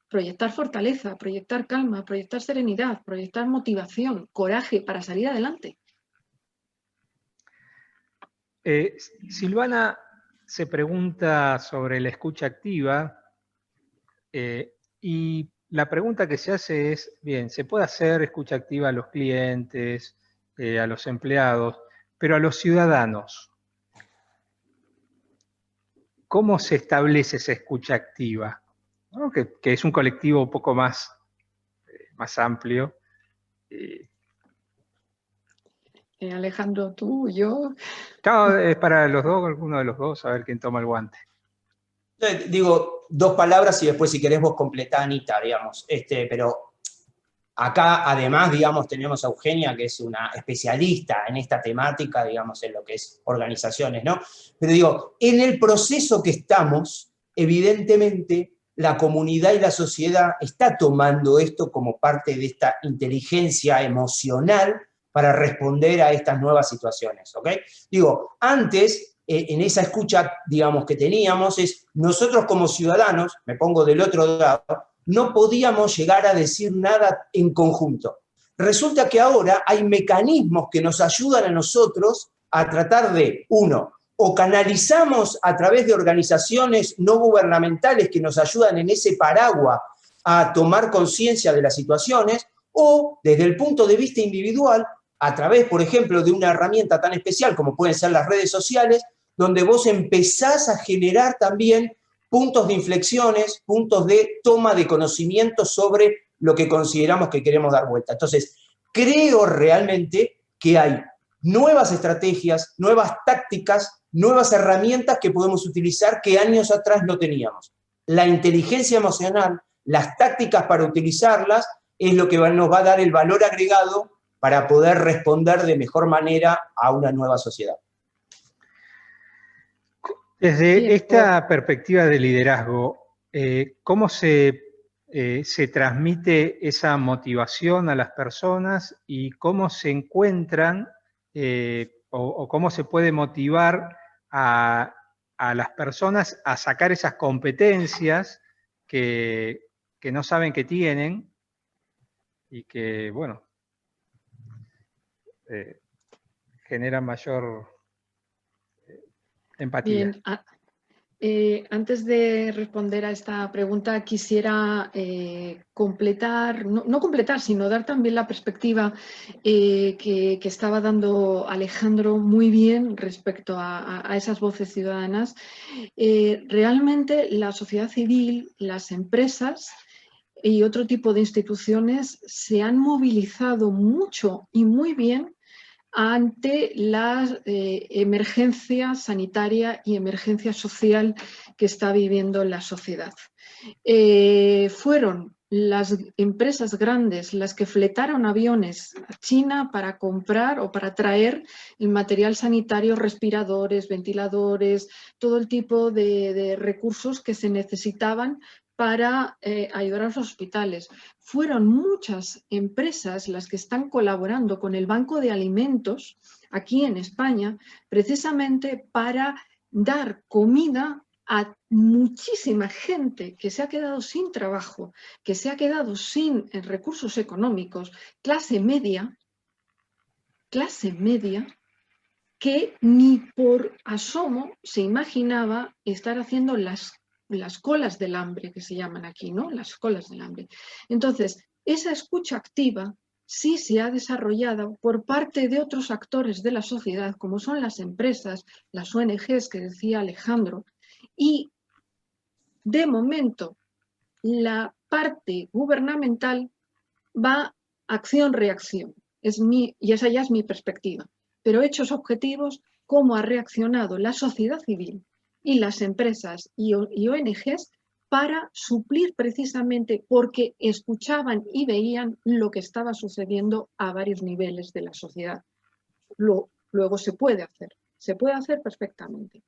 Proyectar fortaleza, proyectar calma, proyectar serenidad, proyectar motivación, coraje para salir adelante. Silvana se pregunta sobre la escucha activa y la pregunta que se hace es, bien, se puede hacer escucha activa a los clientes, a los empleados, pero a los ciudadanos, ¿cómo se establece esa escucha activa? ¿No? Que es un colectivo un poco más amplio. Alejandro, tú, yo. Claro, es para los dos, alguno de los dos, a ver quién toma el guante. Digo dos palabras y después si querés vos completá, Anita, digamos. Pero acá además, digamos, tenemos a Eugenia, que es una especialista en esta temática, digamos, en lo que es organizaciones, ¿no? Pero digo, en el proceso que estamos, evidentemente, la comunidad y la sociedad está tomando esto como parte de esta inteligencia emocional para responder a estas nuevas situaciones, ¿ok? Digo, antes, en esa escucha, digamos, que teníamos, es nosotros como ciudadanos, me pongo del otro lado, no podíamos llegar a decir nada en conjunto. Resulta que ahora hay mecanismos que nos ayudan a nosotros a tratar de, uno, o canalizamos a través de organizaciones no gubernamentales que nos ayudan en ese paraguas a tomar conciencia de las situaciones, o desde el punto de vista individual, a través, por ejemplo, de una herramienta tan especial como pueden ser las redes sociales, donde vos empezás a generar también puntos de inflexiones, puntos de toma de conocimiento sobre lo que consideramos que queremos dar vuelta. Entonces, creo realmente que hay nuevas estrategias, nuevas tácticas, nuevas herramientas que podemos utilizar que años atrás no teníamos. La inteligencia emocional, las tácticas para utilizarlas, es lo que nos va a dar el valor agregado para poder responder de mejor manera a una nueva sociedad. Desde esta perspectiva de liderazgo, ¿cómo se transmite esa motivación a las personas y cómo se encuentran o cómo se puede motivar a las personas a sacar esas competencias que no saben que tienen y que, bueno, generan mayor empatía? Bien, antes de responder a esta pregunta quisiera completar, no completar, sino dar también la perspectiva que estaba dando Alejandro muy bien respecto a esas voces ciudadanas. Realmente la sociedad civil, las empresas y otro tipo de instituciones se han movilizado mucho y muy bien ante la emergencia sanitaria y emergencia social que está viviendo la sociedad. Fueron las empresas grandes las que fletaron aviones a China para comprar o para traer el material sanitario, respiradores, ventiladores, todo el tipo de recursos que se necesitaban para ayudar a los hospitales. Fueron muchas empresas las que están colaborando con el Banco de Alimentos aquí en España precisamente para dar comida a muchísima gente que se ha quedado sin trabajo, que se ha quedado sin recursos económicos, clase media, que ni por asomo se imaginaba estar haciendo las colas del hambre, que se llaman aquí, ¿no? Las colas del hambre. Entonces, esa escucha activa sí se ha desarrollado por parte de otros actores de la sociedad, como son las empresas, las ONGs que decía Alejandro, y de momento la parte gubernamental va acción-reacción, y esa ya es mi perspectiva, pero hechos objetivos, cómo ha reaccionado la sociedad civil y las empresas y ONGs para suplir precisamente porque escuchaban y veían lo que estaba sucediendo a varios niveles de la sociedad. Luego se puede hacer perfectamente.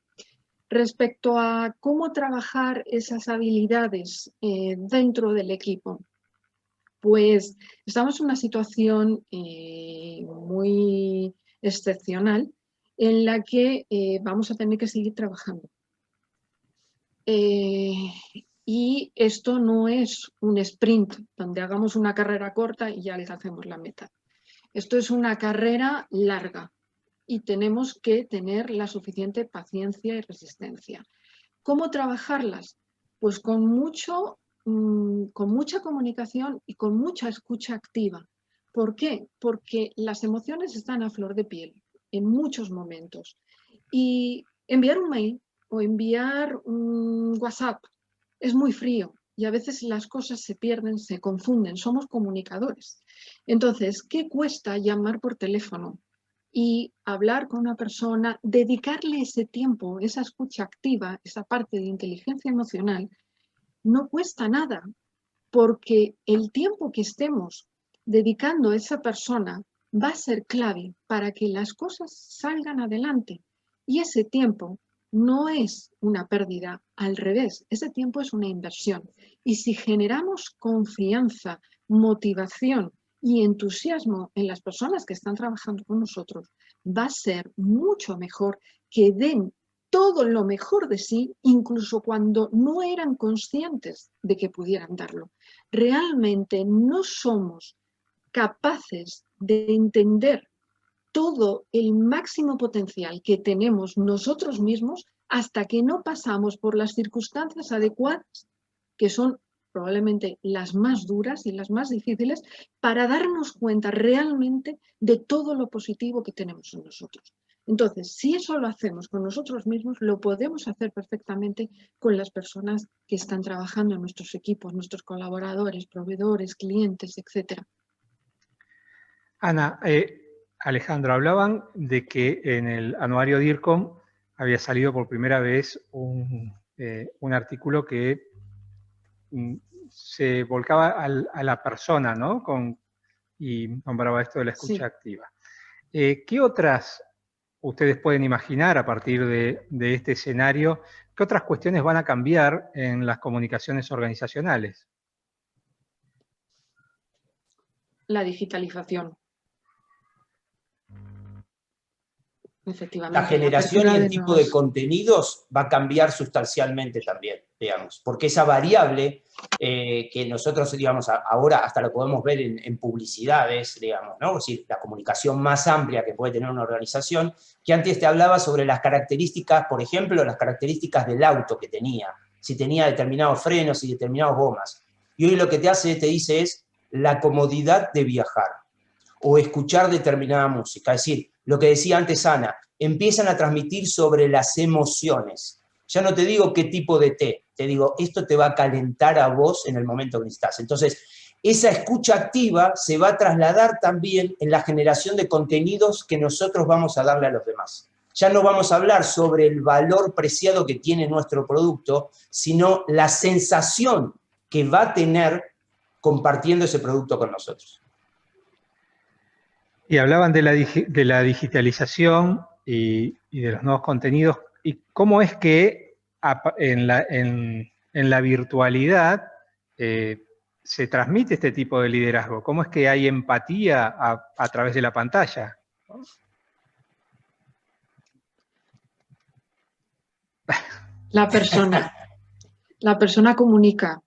Respecto a cómo trabajar esas habilidades dentro del equipo, Pues estamos en una situación muy excepcional en la que vamos a tener que seguir trabajando. Y esto no es un sprint donde hagamos una carrera corta y ya alcanzamos la meta. Esto es una carrera larga y tenemos que tener la suficiente paciencia y resistencia. ¿Cómo trabajarlas? Pues con mucha comunicación y con mucha escucha activa. ¿Por qué? Porque las emociones están a flor de piel en muchos momentos. Y enviar un mail o enviar un WhatsApp es muy frío y a veces las cosas se pierden, se confunden. Somos comunicadores. Entonces, ¿qué cuesta llamar por teléfono y hablar con una persona, dedicarle ese tiempo, esa escucha activa, esa parte de inteligencia emocional? No cuesta nada, porque el tiempo que estemos dedicando a esa persona va a ser clave para que las cosas salgan adelante. Y ese tiempo no es una pérdida, al revés, ese tiempo es una inversión. Y si generamos confianza, motivación y entusiasmo en las personas que están trabajando con nosotros, va a ser mucho mejor que den todo lo mejor de sí, incluso cuando no eran conscientes de que pudieran darlo. Realmente no somos capaces de entender todo el máximo potencial que tenemos nosotros mismos hasta que no pasamos por las circunstancias adecuadas, que son probablemente las más duras y las más difíciles, para darnos cuenta realmente de todo lo positivo que tenemos en nosotros. Entonces, si eso lo hacemos con nosotros mismos, lo podemos hacer perfectamente con las personas que están trabajando en nuestros equipos, nuestros colaboradores, proveedores, clientes, etc. Ana, Alejandro, hablaban de que en el anuario DIRCOM había salido por primera vez un artículo que se volcaba a la persona, ¿no? Y nombraba esto de la escucha activa. ¿Qué otras, ustedes pueden imaginar a partir de este escenario, qué otras cuestiones van a cambiar en las comunicaciones organizacionales? La digitalización. Efectivamente, la generación y el tipo de contenidos va a cambiar sustancialmente también, digamos, porque esa variable que nosotros, digamos, ahora hasta lo podemos ver en publicidades, digamos, ¿no? Es decir, la comunicación más amplia que puede tener una organización, que antes te hablaba sobre las características, por ejemplo, las características del auto que tenía, si tenía determinados frenos y determinadas gomas. Y hoy lo que te dice es la comodidad de viajar o escuchar determinada música. Es decir, lo que decía antes Ana, empiezan a transmitir sobre las emociones. Ya no te digo qué tipo de té, te digo, esto te va a calentar a vos en el momento que estás. Entonces, esa escucha activa se va a trasladar también en la generación de contenidos que nosotros vamos a darle a los demás. Ya no vamos a hablar sobre el valor preciado que tiene nuestro producto, sino la sensación que va a tener compartiendo ese producto con nosotros. Y hablaban de la digitalización y de los nuevos contenidos. ¿Y cómo es que en la virtualidad se transmite este tipo de liderazgo? ¿Cómo es que hay empatía a través de la pantalla? La persona comunica.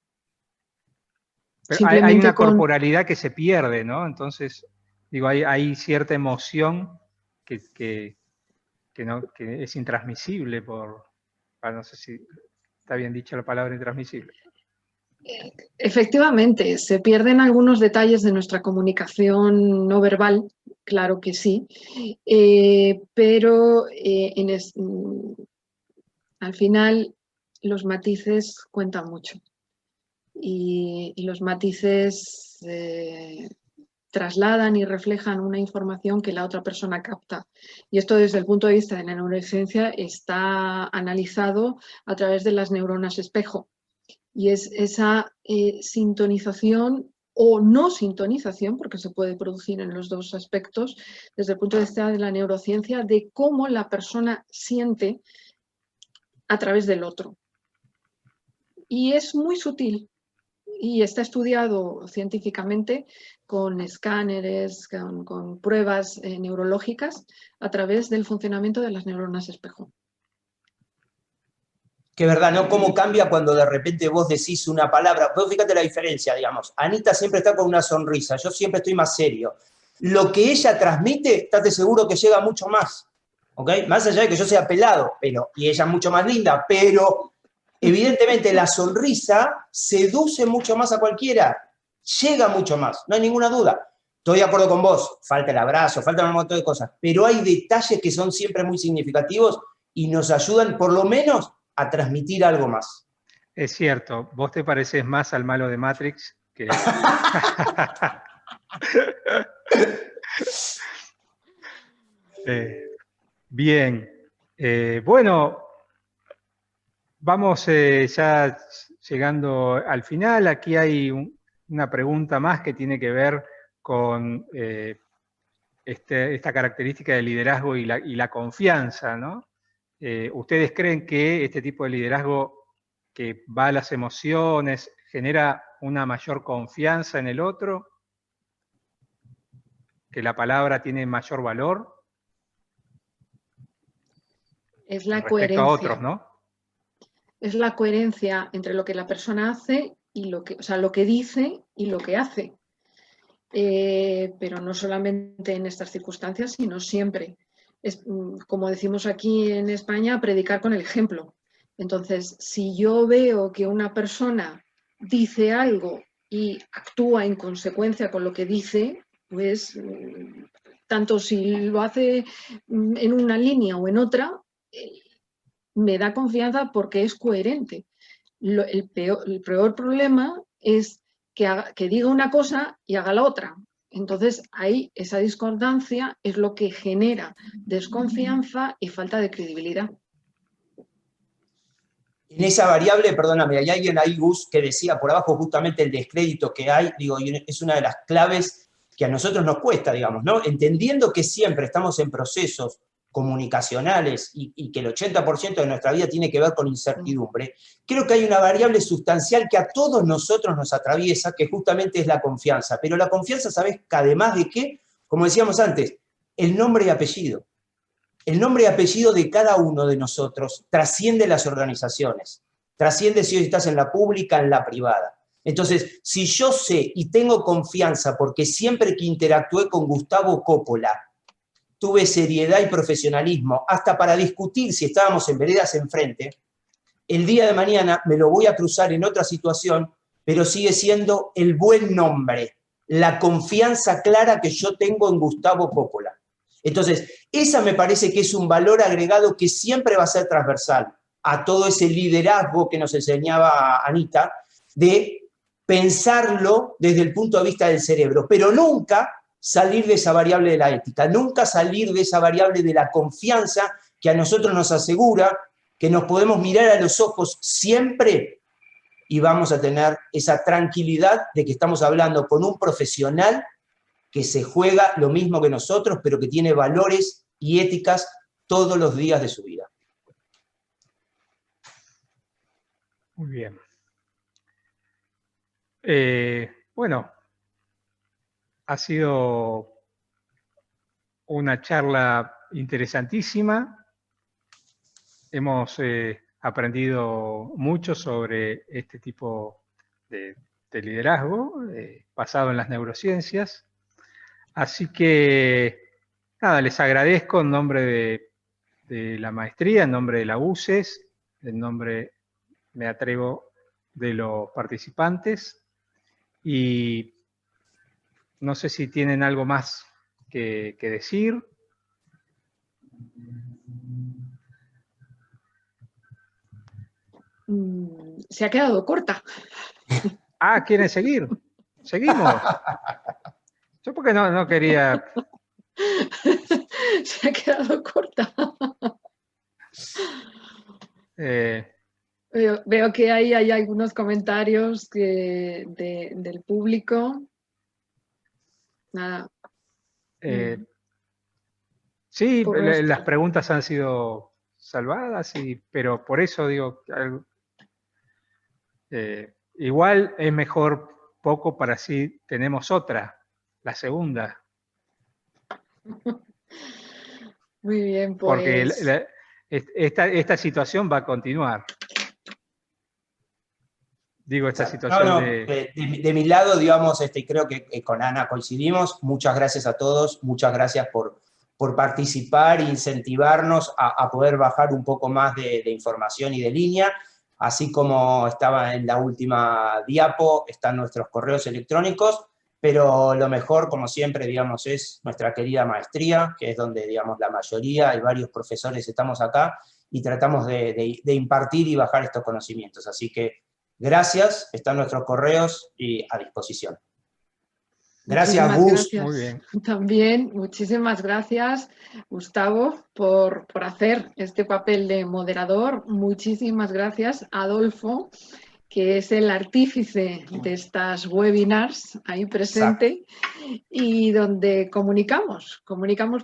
Pero hay una corporalidad que se pierde, ¿no? Entonces, digo, hay cierta emoción que es intransmisible no sé si está bien dicha la palabra intransmisible. Efectivamente, se pierden algunos detalles de nuestra comunicación no verbal, claro que sí, pero al final los matices cuentan mucho y los matices trasladan y reflejan una información que la otra persona capta. Y esto desde el punto de vista de la neurociencia está analizado a través de las neuronas espejo. Y es esa sintonización o no sintonización, porque se puede producir en los dos aspectos, desde el punto de vista de la neurociencia, de cómo la persona siente a través del otro. Y es muy sutil. y está estudiado científicamente con escáneres, con pruebas neurológicas a través del funcionamiento de las neuronas espejo. Que verdad, ¿no? Cómo cambia cuando de repente vos decís una palabra. Vos fíjate la diferencia, digamos. Anita siempre está con una sonrisa, yo siempre estoy más serio. Lo que ella transmite, estate seguro que llega mucho más. ¿Ok? Más allá de que yo sea pelado, y ella es mucho más linda, pero evidentemente la sonrisa seduce mucho más a cualquiera. Llega mucho más, no hay ninguna duda. Estoy de acuerdo con vos, falta el abrazo, falta un montón de cosas, pero hay detalles que son siempre muy significativos y nos ayudan, por lo menos, a transmitir algo más. Es cierto, vos te pareces más al malo de Matrix que... Bien, bueno, vamos ya llegando al final. Aquí hay una pregunta más que tiene que ver con esta característica de liderazgo y la confianza, ¿no? ¿Ustedes creen que este tipo de liderazgo que va a las emociones genera una mayor confianza en el otro? ¿Que la palabra tiene mayor valor? Es la respecto a otros, ¿no? Es la coherencia entre lo que la persona hace y lo que dice y lo que hace. Pero no solamente en estas circunstancias, sino siempre. Es, como decimos aquí en España, predicar con el ejemplo. Entonces, si yo veo que una persona dice algo y actúa en consecuencia con lo que dice, pues tanto si lo hace en una línea o en otra, me da confianza porque es coherente. El peor problema es que diga una cosa y haga la otra. Entonces, ahí esa discordancia es lo que genera desconfianza y falta de credibilidad. En esa variable, perdóname, hay alguien ahí, Gus, que decía por abajo justamente el descrédito que hay, digo, y es una de las claves que a nosotros nos cuesta, digamos, ¿no? Entendiendo que siempre estamos en procesos comunicacionales y que el 80% de nuestra vida tiene que ver con incertidumbre, creo que hay una variable sustancial que a todos nosotros nos atraviesa, que justamente es la confianza. Pero la confianza, ¿sabes? Que además de qué, como decíamos antes, el nombre y apellido. El nombre y apellido de cada uno de nosotros trasciende las organizaciones, trasciende si hoy estás en la pública, en la privada. Entonces, si yo sé y tengo confianza, porque siempre que interactué con Gustavo Coppola, tuve seriedad y profesionalismo, hasta para discutir si estábamos en veredas enfrente, el día de mañana me lo voy a cruzar en otra situación, pero sigue siendo el buen nombre, la confianza clara que yo tengo en Gustavo Coppola. Entonces, esa me parece que es un valor agregado que siempre va a ser transversal a todo ese liderazgo que nos enseñaba Anita, de pensarlo desde el punto de vista del cerebro, pero nunca salir de esa variable de la ética, nunca salir de esa variable de la confianza que a nosotros nos asegura que nos podemos mirar a los ojos siempre y vamos a tener esa tranquilidad de que estamos hablando con un profesional que se juega lo mismo que nosotros, pero que tiene valores y éticas todos los días de su vida. Muy bien. Bueno, ha sido una charla interesantísima. Hemos aprendido mucho sobre este tipo de liderazgo basado en las neurociencias. Así que, nada, les agradezco en nombre de la maestría, en nombre de la UCES, en nombre, me atrevo, de los participantes. Y no sé si tienen algo más que decir. Se ha quedado corta. Ah, ¿quieren seguir? Seguimos. Yo porque no quería... Se ha quedado corta. Veo que hay algunos comentarios del público. Nada. Sí, las preguntas han sido salvadas, pero por eso digo... igual es mejor poco para así tenemos otra, la segunda. Muy bien, Porque pues... esta situación va a continuar. Digo, esta situación No, de... de mi lado, digamos, creo que con Ana coincidimos. Muchas gracias a todos, muchas gracias por participar e incentivarnos a poder bajar un poco más de información y de línea. Así como estaba en la última diapo, están nuestros correos electrónicos, pero lo mejor, como siempre, digamos, es nuestra querida maestría, que es donde, digamos, la mayoría y varios profesores estamos acá y tratamos de impartir y bajar estos conocimientos. Así que gracias, están nuestros correos y a disposición. Gracias, Muchísimas Gus. Muy gracias. bien. También muchísimas gracias, Gustavo, por hacer este papel de moderador. Muchísimas gracias, Adolfo, que es el artífice de estas webinars ahí Exacto. presente y donde comunicamos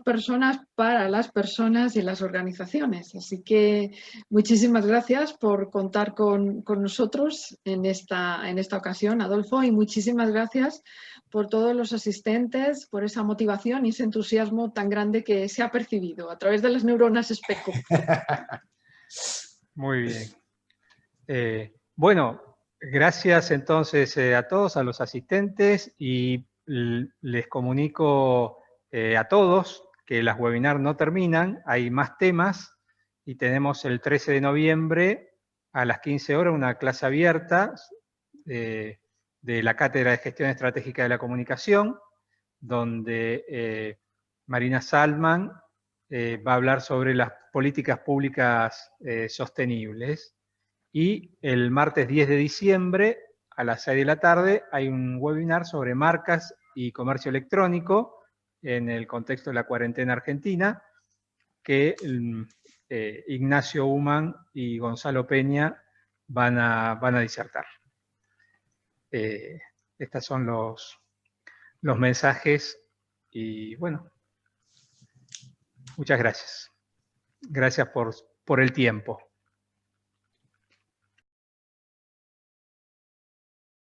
personas para las personas y las organizaciones. Así que muchísimas gracias por contar con nosotros en esta ocasión, Adolfo, y muchísimas gracias por todos los asistentes, por esa motivación y ese entusiasmo tan grande que se ha percibido a través de las neuronas espejo. Muy bien. Bueno, gracias entonces a todos, a los asistentes, y les comunico a todos que las webinars no terminan, hay más temas, y tenemos el 13 de noviembre a las 15 horas una clase abierta de la Cátedra de Gestión Estratégica de la Comunicación, donde Marina Salman va a hablar sobre las políticas públicas sostenibles. Y el martes 10 de diciembre a las 6 de la tarde hay un webinar sobre marcas y comercio electrónico en el contexto de la cuarentena argentina, que Ignacio Human y Gonzalo Peña van a disertar. Estos son los mensajes y bueno, muchas gracias. Gracias por el tiempo.